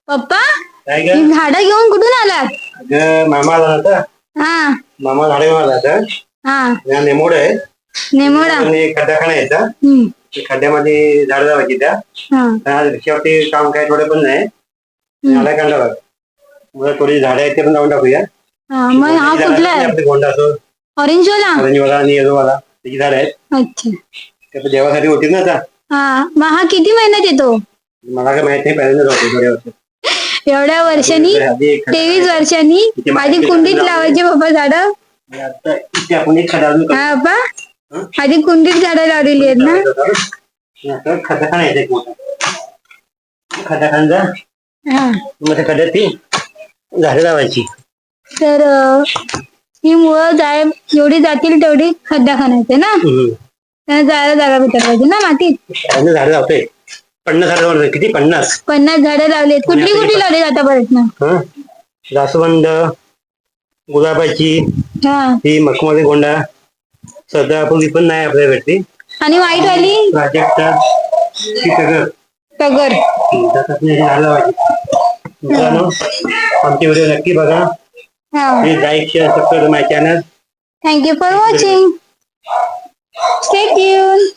पप्पा काय ही ग? झाडं घेऊन कुठून आलात? अगं मामा आला होता. हा मामा झाडे आला होता. हा नेमोड आहे. नेमोडा. आणि खड्डाखाना यायचा. हम्म, खड्ड्यामध्ये झाड लावायची त्या. हा शेवटी काम काय थोडं पण नाही. हम्म, झाडा काढला मग थोडी झाडं आहेत ते पण लावून टाकूया. हा मग हा गोंड्याची झाडं कुठला असतात ना आहे? आपले गोंडा असो ऑरेंज वाला. ऑरेंजवाला आणि येलोवाला त्याची झाड आहेत. अच्छा. ते आता देवासाठी होती ना आता. हा मग हा किती महिन्यात येतो? मला काय माहित नाही पहिल्यांदाच होते थोड्या वर्ष. एवढ्या वर्षांनी, आधी 23 वर्षांनी किती आधी माहिती कुंडीत लावले. लावायचे पप्पा झाड. आता इथे आपण एक खडा अजून हा पप्पा हं? आधी कुंडीत झाडं लावलेली आहेत ना. आता खड्डाखाना यायचा एक मोठा. खड्डाखाना हा मग त्या खड्ड्यात ती झाडं लावायची. तर ही मुळं जाय जेवढी जातील तेवढी खड्डा खाण्याचे ना. त्यांना जायला जागा भेटायला पाहिजे ना मातीत. झाडं लावतोय 50 झाडं लावले. किती 50? 50 झाडं लावलीत. कुठली कुठली लावली आतापर्यंत? हं? जास्वंद, गुलाबाची, हा ही मखमली गोंडा, सदाफुली पण नाही आपल्या भेटली. आणि व्हाईट वाली प्राजक्ता, ही टगर. टगर. झाडं लावायची. मित्रांनो आमचे व्हिडिओ नक्की बघा. हा please like share subscribe my channel. Thank you for watching. Stay tune.